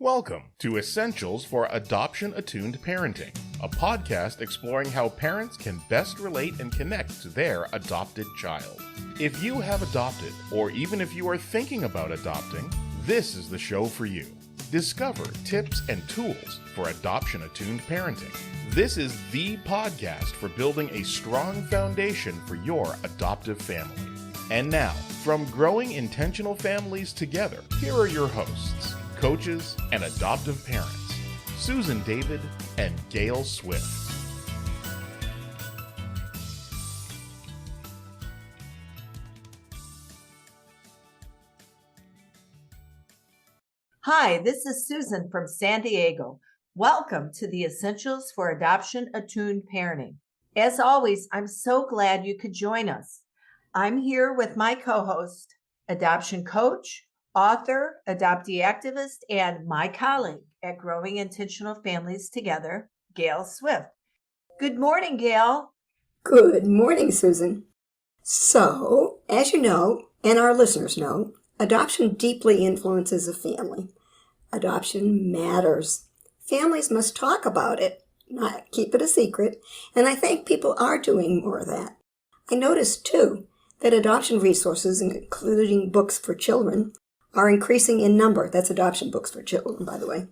Welcome to Essentials for Adoption Attuned Parenting, a podcast exploring how parents can best relate and connect to their adopted child. If you have adopted, or even if you are thinking about adopting, this is the show for you. Discover tips and tools for adoption attuned parenting. This is the podcast for building a strong foundation for your adoptive family. And now, from growing intentional families together, here are your hosts, coaches, and adoptive parents, Susan, David, and Gayle Swift. Hi, this is Susan from San Diego. Welcome to the Essentials for Adoption Attuned Parenting. As always, I'm so glad you could join us. I'm here with my co-host, adoption coach, author, adoptee activist, and my colleague at Growing Intentional Families Together, Gayle Swift. Good morning, Gayle. Good morning, Susan. So, as you know, and our listeners know, adoption deeply influences a family. Adoption matters. Families must talk about it, not keep it a secret, and I think people are doing more of that. I noticed, too, that adoption resources, including books for children, are increasing in number. That's adoption books for children, by the way.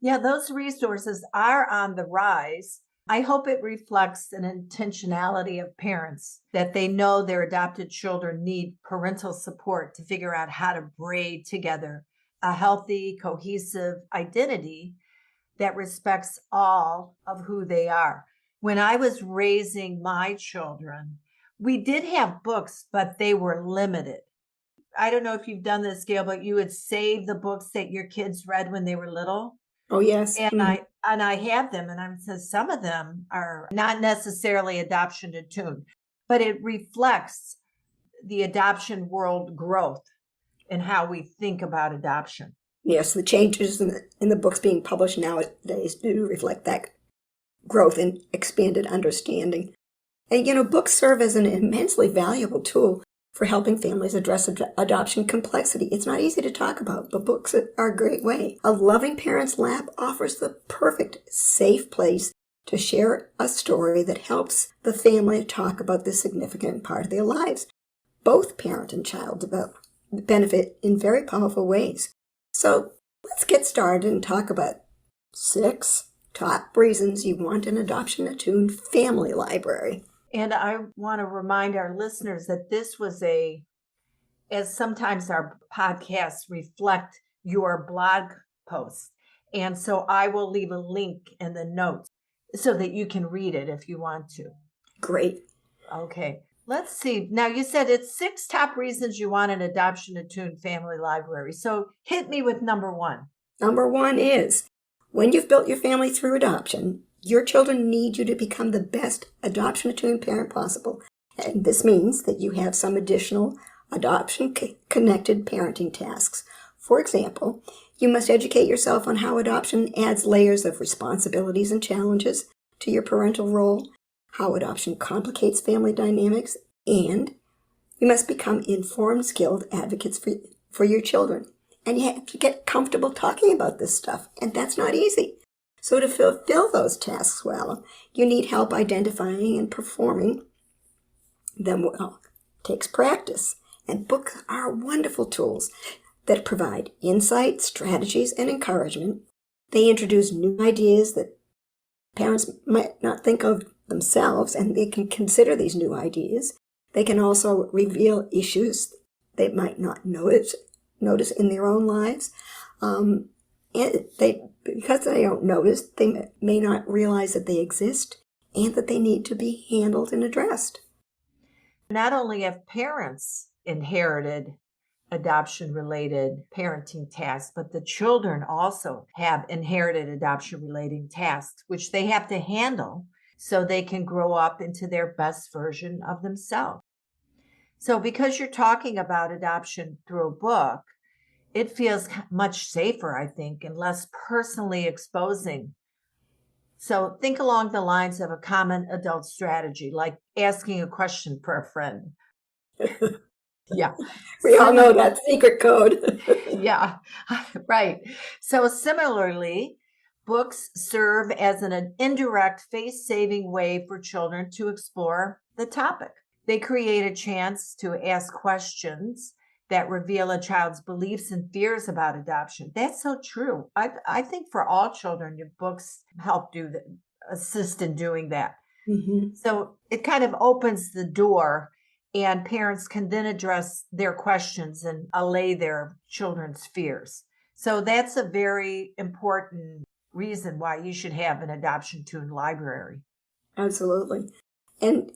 Yeah, those resources are on the rise. I hope it reflects an intentionality of parents that they know their adopted children need parental support to figure out how to braid together a healthy, cohesive identity that respects all of who they are. When I was raising my children, we did have books, but they were limited. I don't know if you've done this, Gayle, but you would save the books that your kids read when they were little. Oh, yes. And I have them, and I'm saying some of them are not necessarily adoption attuned, but it reflects the adoption world growth and how we think about adoption. Yes, the changes in the books being published nowadays do reflect that growth and expanded understanding. And, books serve as an immensely valuable tool for helping families address adoption complexity. It's not easy to talk about, but books are a great way. A Loving Parents Lab offers the perfect, safe place to share a story that helps the family talk about this significant part of their lives. Both parent and child benefit in very powerful ways. So let's get started and talk about 6 top reasons you want an adoption-attuned family library. And I want to remind our listeners that this was as sometimes our podcasts reflect your blog post. And so I will leave a link in the notes so that you can read it if you want to. Great. Okay. Let's see. Now, you said it's 6 top reasons you want an adoption-attuned family library. So hit me with number 1. Number 1 is, when you've built your family through adoption, your children need you to become the best adoption-attuned parent possible. And this means that you have some additional adoption-connected parenting tasks. For example, you must educate yourself on how adoption adds layers of responsibilities and challenges to your parental role, how adoption complicates family dynamics, and you must become informed, skilled advocates for your children. And you have to get comfortable talking about this stuff, and that's not easy. So to fulfill those tasks well, you need help identifying and performing them well. It takes practice, and books are wonderful tools that provide insight, strategies, and encouragement. They introduce new ideas that parents might not think of themselves, and they can consider these new ideas. They can also reveal issues they might not notice in their own lives. Because they don't notice, they may not realize that they exist and that they need to be handled and addressed. Not only have parents inherited adoption-related parenting tasks, but the children also have inherited adoption-related tasks, which they have to handle so they can grow up into their best version of themselves. So because you're talking about adoption through a book, it feels much safer, I think, and less personally exposing. So think along the lines of a common adult strategy, like asking a question for a friend. Yeah. We all know that secret code. Yeah, right. So similarly, books serve as an indirect face-saving way for children to explore the topic. They create a chance to ask questions that reveal a child's beliefs and fears about adoption. That's so true. I think for all children, your books help assist in doing that. Mm-hmm. So it kind of opens the door, and parents can then address their questions and allay their children's fears. So that's a very important reason why you should have an adoption tuned library. Absolutely. And,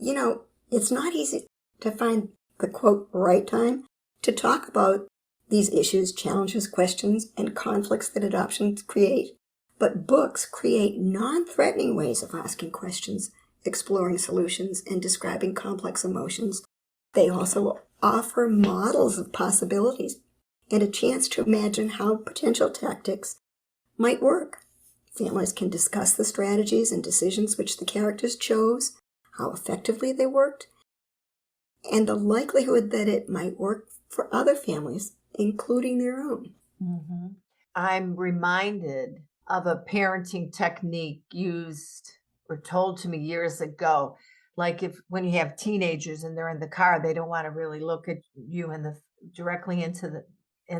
it's not easy to find the quote right time to talk about these issues, challenges, questions, and conflicts that adoptions create. But books create non-threatening ways of asking questions, exploring solutions, and describing complex emotions. They also offer models of possibilities and a chance to imagine how potential tactics might work. Families can discuss the strategies and decisions which the characters chose, how effectively they worked, and the likelihood that it might work for other families, including their own. Mm-hmm. I'm reminded of a parenting technique used or told to me years ago. Like when you have teenagers and they're in the car, they don't want to really look at you directly in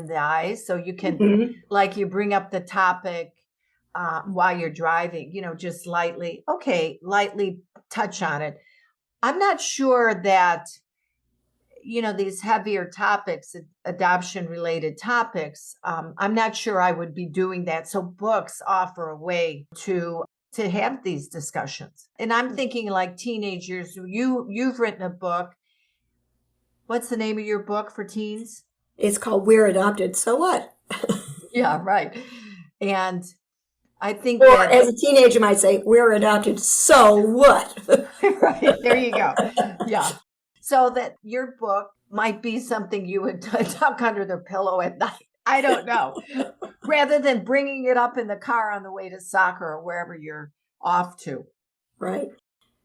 the eyes. So you can, Mm-hmm. like, you bring up the topic while you're driving, just lightly touch on it. I'm not sure that, these heavier topics, adoption related topics, I'm not sure I would be doing that. So books offer a way to have these discussions. And I'm thinking like teenagers, you've written a book. What's the name of your book for teens? It's called We're Adopted, So What? Yeah, right. And I think Or that, as a teenager might say, we're adopted, so what? right, there you go. Yeah. So that your book might be something you would tuck under the pillow at night. I don't know. Rather than bringing it up in the car on the way to soccer or wherever you're off to. Right.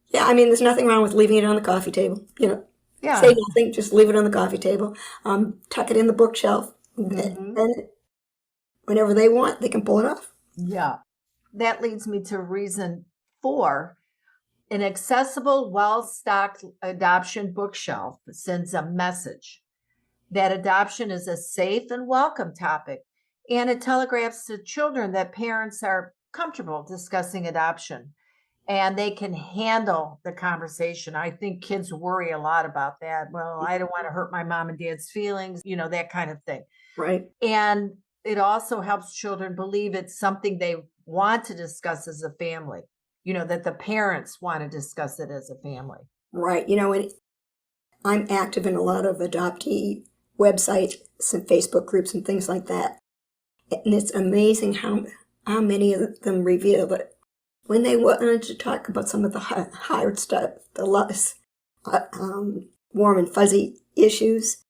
Yeah, I mean, there's nothing wrong with leaving it on the coffee table. Yeah. Say nothing, just leave it on the coffee table. Tuck it in the bookshelf. Mhm. And whenever they want, they can pull it off. Yeah. That leads me to reason 4. An accessible, well-stocked adoption bookshelf sends a message that adoption is a safe and welcome topic, and it telegraphs to children that parents are comfortable discussing adoption and they can handle the conversation. I think kids worry a lot about that. Well, I don't want to hurt my mom and dad's feelings, that kind of thing. Right. And it also helps children believe it's something they want to discuss as a family, that the parents want to discuss it as a family. Right. And I'm active in a lot of adoptee websites and Facebook groups and things like that. And it's amazing how many of them reveal that when they wanted to talk about some of the hard stuff, the less warm and fuzzy issues,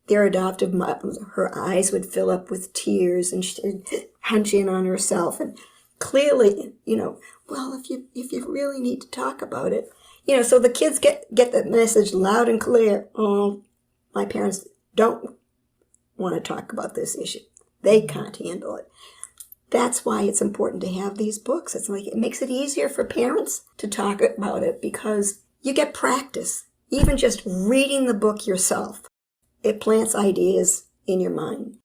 their adoptive mom, her eyes would fill up with tears and she'd hunch in on herself. And clearly, well, if you really need to talk about it, so the kids get the message loud and clear. Oh, my parents don't want to talk about this issue. They can't handle it. That's why it's important to have these books. It's like it makes it easier for parents to talk about it because you get practice. Even just reading the book yourself, it plants ideas in your mind.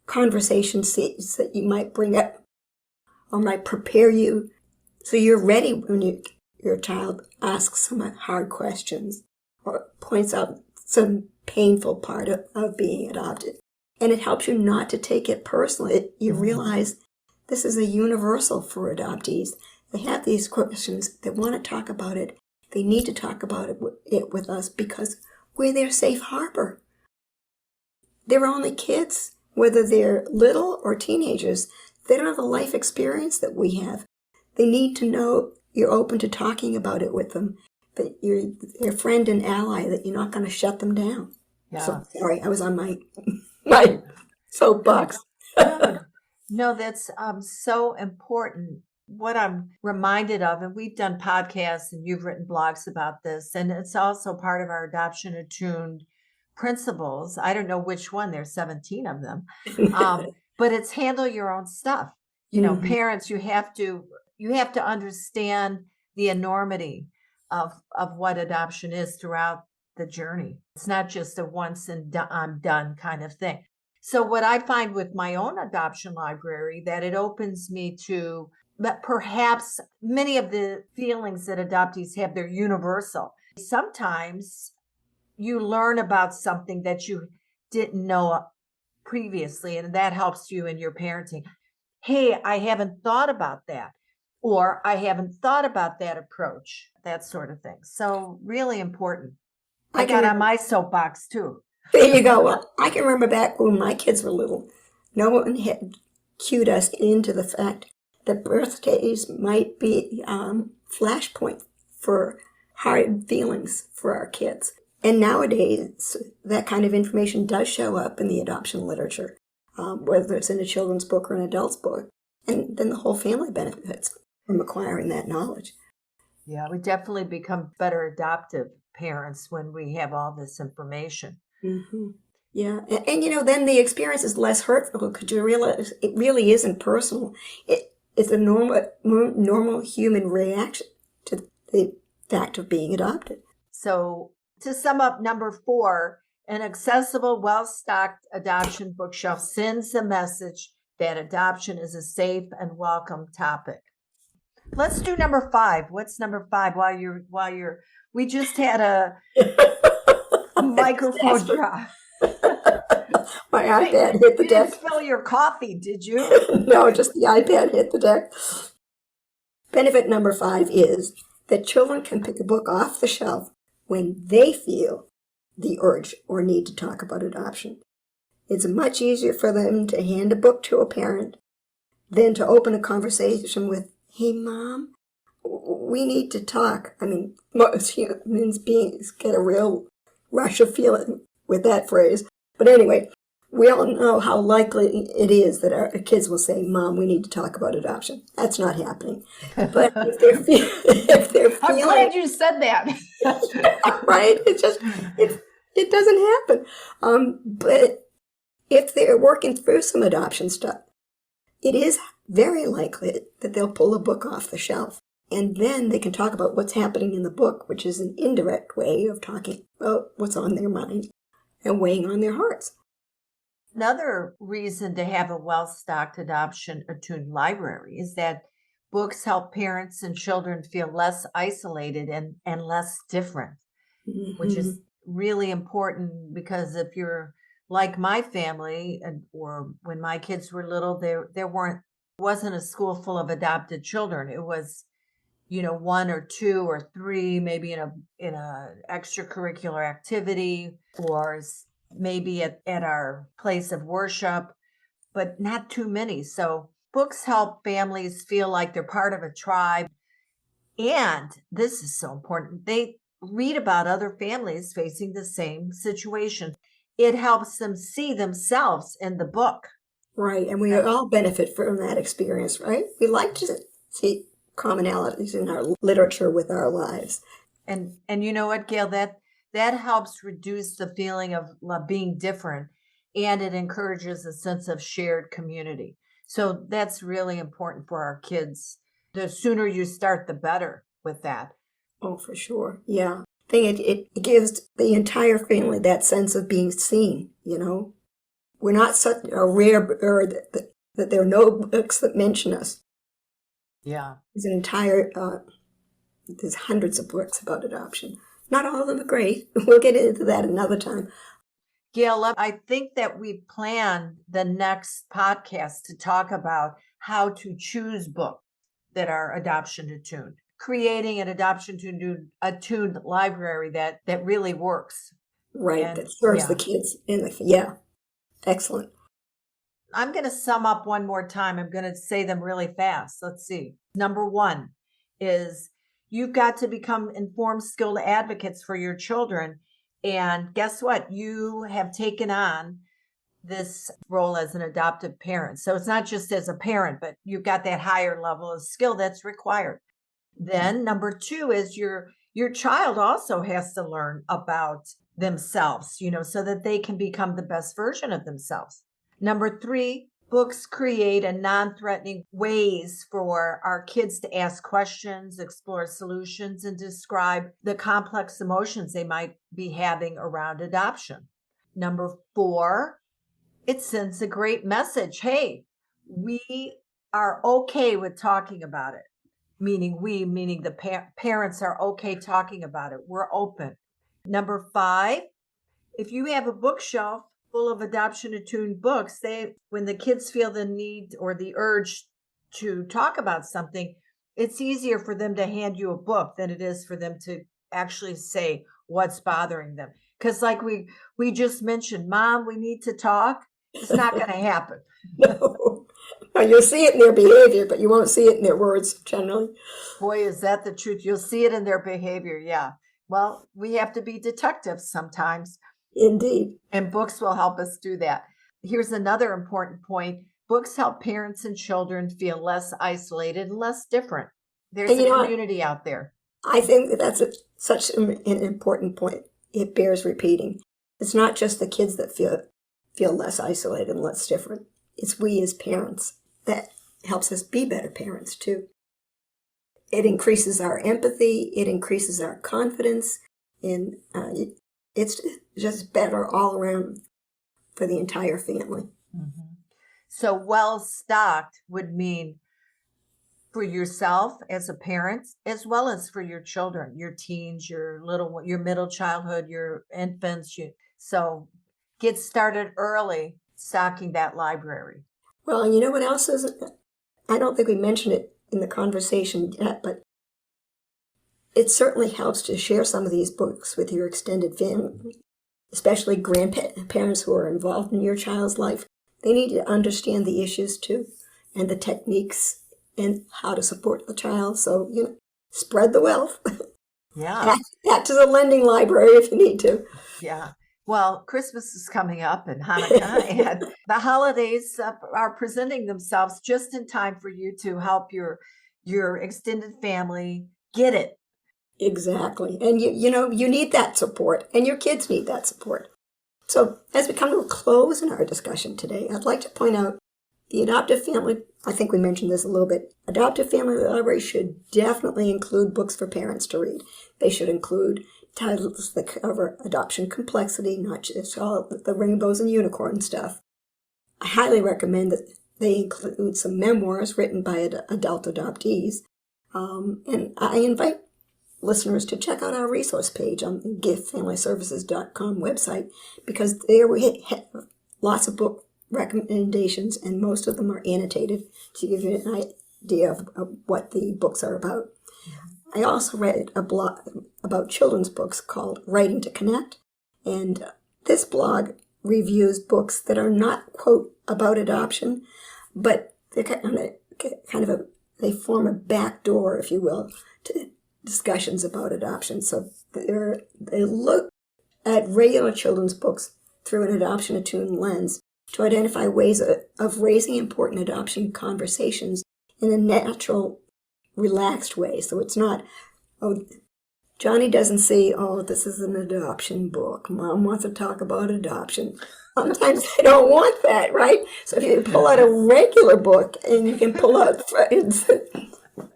Conversation seeds that you might bring up or might prepare you so you're ready when your child asks some hard questions or points out some painful part of being adopted. And it helps you not to take it personally. You realize this is a universal for adoptees. They have these questions. They want to talk about it. They need to talk about it with us because we're their safe harbor. They're only kids, whether they're little or teenagers. They don't have the life experience that we have. They need to know you're open to talking about it with them, that you're their friend and ally, that you're not going to shut them down. Yeah. So, sorry, I was on my soapbox. No, that's so important. What I'm reminded of, and we've done podcasts and you've written blogs about this, and it's also part of our Adoption Attuned principles. I don't know which one, there's 17 of them. But it's handle your own stuff. Parents, you have to understand the enormity of what adoption is throughout the journey. It's not just a once and I'm done kind of thing. So what I find with my own adoption library, that it opens me to, but perhaps many of the feelings that adoptees have, they're universal. Sometimes you learn about something that you didn't know previously, and that helps you in your parenting. Hey, I haven't thought about that, or I haven't thought about that approach, that sort of thing. So really important. I got on my soapbox too. There you go. Well, I can remember back when my kids were little, no one had cued us into the fact that birthdays might be flashpoint for hard feelings for our kids. And nowadays, that kind of information does show up in the adoption literature, whether it's in a children's book or an adult's book. And then the whole family benefits from acquiring that knowledge. Yeah, we definitely become better adoptive parents when we have all this information. Mm-hmm. Yeah. And then the experience is less hurtful because you realize it really isn't personal. It's a normal human reaction to the fact of being adopted. So to sum up, number 4, an accessible, well-stocked adoption bookshelf sends the message that adoption is a safe and welcome topic. Let's do number 5. What's number 5? We just had a microphone drop. My iPad hit the deck. You didn't spill your coffee, did you? No, just the iPad hit the deck. Benefit number 5 is that children can pick a book off the shelf when they feel the urge or need to talk about adoption. It's much easier for them to hand a book to a parent than to open a conversation with, "Hey, Mom, we need to talk." I mean, most human beings get a real rush of feeling with that phrase. But anyway, we all know how likely it is that our kids will say, "Mom, we need to talk about adoption." That's not happening. But if they're feeling, I'm glad you said that. right? It doesn't happen. But if they're working through some adoption stuff, it is very likely that they'll pull a book off the shelf. And then they can talk about what's happening in the book, which is an indirect way of talking about what's on their mind and weighing on their hearts. Another reason to have a well-stocked adoption attuned library is that books help parents and children feel less isolated and less different, which is really important, because if you're like my family, or when my kids were little, there wasn't a school full of adopted children. It was, 1 or 2 or 3, maybe in a extracurricular activity, or maybe at our place of worship, but not too many. So books help families feel like they're part of a tribe. And this is so important, they read about other families facing the same situation. It helps them see themselves in the book. Right, and we all benefit from that experience, right? We like to see commonalities in our literature with our lives. And you know what, Gayle, that helps reduce the feeling of being different, and it encourages a sense of shared community. So that's really important for our kids. The sooner you start, the better with that. Oh, for sure. Yeah. I think it gives the entire family that sense of being seen, We're not such a rare bird that there are no books that mention us. Yeah. There's hundreds of books about adoption. Not all of them are great. We'll get into that another time. Gayle, I think that we planned the next podcast to talk about how to choose books that are adoption attuned, creating an adoption attuned library that really works. Right, that serves the kids. Excellent. I'm going to sum up one more time. I'm going to say them really fast. Let's see. Number 1 is you've got to become informed, skilled advocates for your children. And guess what? You have taken on this role as an adoptive parent. So it's not just as a parent, but you've got that higher level of skill that's required. Then number 2 is your child also has to learn about themselves, so that they can become the best version of themselves. Number 3, books create a non-threatening ways for our kids to ask questions, explore solutions, and describe the complex emotions they might be having around adoption. Number 4, it sends a great message. Hey, we are okay with talking about it. Meaning the parents are okay talking about it. We're open. Number 5, if you have a bookshelf full of adoption attuned books, when the kids feel the need or the urge to talk about something, it's easier for them to hand you a book than it is for them to actually say what's bothering them. Because like we just mentioned, Mom, we need to talk. It's not going to happen. No. You'll see it in their behavior, but you won't see it in their words generally. Boy, is that the truth. You'll see it in their behavior. Yeah. Well, we have to be detectives sometimes. Indeed. And books will help us do that. Here's another important point. Books help parents and children feel less isolated and less different. There's a community out there. I think that's such an important point. It bears repeating. It's not just the kids that feel less isolated and less different. It's we as parents that helps us be better parents too. It increases our empathy. It increases our confidence. And it's just better all around for the entire family. Mm-hmm. So well-stocked would mean for yourself as a parent, as well as for your children, your teens, your middle childhood, your infants. So get started early stocking that library. Well, you know what else is? I don't think we mentioned it in the conversation yet, but it certainly helps to share some of these books with your extended family, especially grandparents who are involved in your child's life. They need to understand the issues too, and the techniques and how to support the child. So, spread the wealth. Yeah. Act as a lending library if you need to. Yeah. Well, Christmas is coming up and Hanukkah, and the holidays are presenting themselves just in time for you to help your extended family get it. Exactly. And you need that support, and your kids need that support. So as we come to a close in our discussion today, I'd like to point out the adoptive family, I think we mentioned this a little bit, adoptive family library should definitely include books for parents to read. They should include titles that cover adoption complexity, not just all the rainbows and unicorn stuff. I highly recommend that they include some memoirs written by adult adoptees. And I invite listeners to check out our resource page on the giftfamilyservices.com website, because there we have lots of book recommendations, and most of them are annotated to give you an idea of what the books are about. I also read a blog about children's books called Writing to Connect, and this blog reviews books that are not, quote, about adoption, but they're they form a back door, if you will, to discussions about adoption. So they look at regular children's books through an adoption-attuned lens to identify ways of raising important adoption conversations in a natural, relaxed way. So it's not, Johnny doesn't say, this is an adoption book. Mom wants to talk about adoption. Sometimes they don't want that, right? So if you pull out a regular book and you can pull out threads that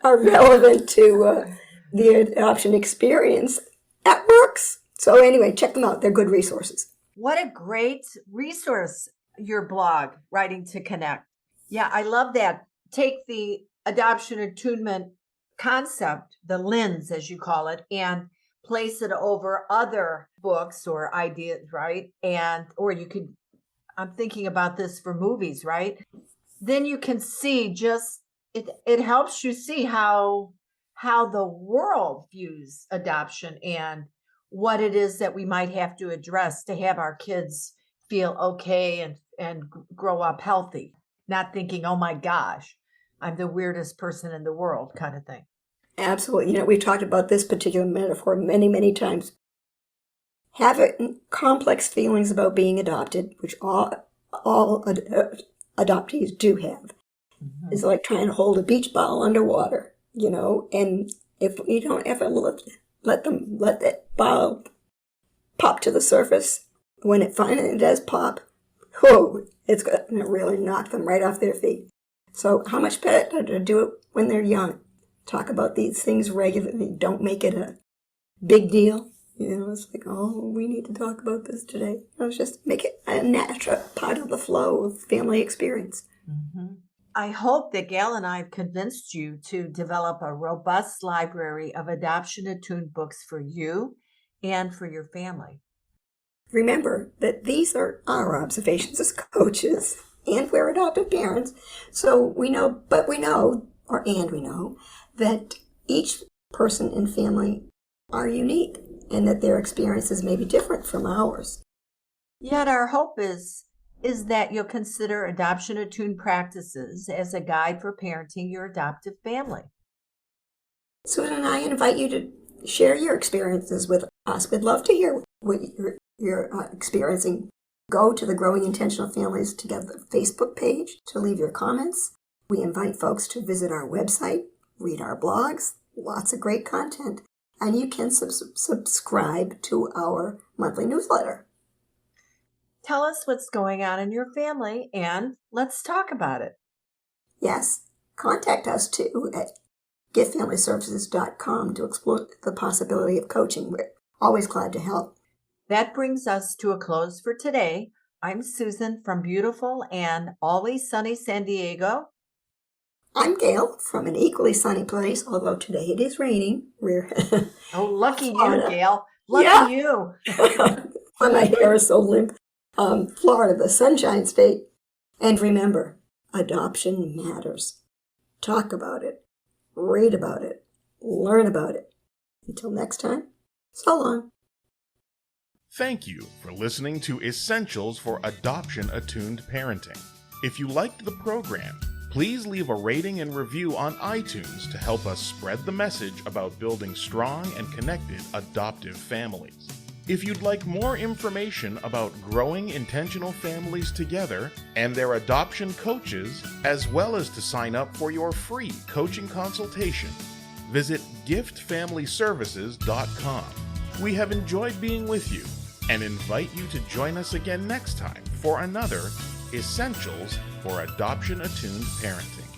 are relevant to the adoption experience, that works. So anyway, check them out. They're good resources. What a great resource, your blog, Writing to Connect. Yeah, I love that. Take the adoption attunement concept, the lens, as you call it, and place it over other books or ideas, right? Or you could, I'm thinking about this for movies, right? Then you can see it helps you see how the world views adoption and what it is that we might have to address to have our kids feel okay and grow up healthy, not thinking, oh my gosh, I'm the weirdest person in the world kind of thing. Absolutely. We've talked about this particular metaphor many, many times. Having complex feelings about being adopted, which all adoptees do have, is like trying to hold a beach ball underwater, and if you don't ever let that ball pop to the surface. When it finally does pop, whoa, it's going to really knock them right off their feet. So how much better to do it when they're young? Talk about these things regularly. Don't make it a big deal. It's like, oh, we need to talk about this today. Just make it a natural part of the flow of family experience. Mm-hmm. I hope that Gayle and I have convinced you to develop a robust library of adoption-attuned books for you and for your family. Remember that these are our observations as coaches, and we're adoptive parents. So we know that each person and family are unique and that their experiences may be different from ours. Yet our hope is that you'll consider adoption-attuned practices as a guide for parenting your adoptive family. Susan and I invite you to share your experiences with us. We'd love to hear what you're experiencing. Go to the Growing Intentional Families Together Facebook page to leave your comments. We invite folks to visit our website, read our blogs, lots of great content, and you can subscribe to our monthly newsletter. Tell us what's going on in your family, and let's talk about it. Yes, contact us too at giftfamilyservices.com to explore the possibility of coaching. We're always glad to help. That brings us to a close for today. I'm Susan from beautiful and always sunny San Diego. I'm Gayle from an equally sunny place, although today it is raining. We're Oh, lucky Florida. you, Gayle. Lucky you. My hair is so limp. Florida, the Sunshine State. And remember, adoption matters. Talk about it, read about it, learn about it. Until next time, so long. Thank you for listening to Essentials for Adoption Attuned Parenting. If you liked the program, please leave a rating and review on iTunes to help us spread the message about building strong and connected adoptive families. If you'd like more information about growing intentional families together and their adoption coaches, as well as to sign up for your free coaching consultation, visit giftfamilyservices.com. We have enjoyed being with you and invite you to join us again next time for another Essentials for Adoption Attuned Parenting.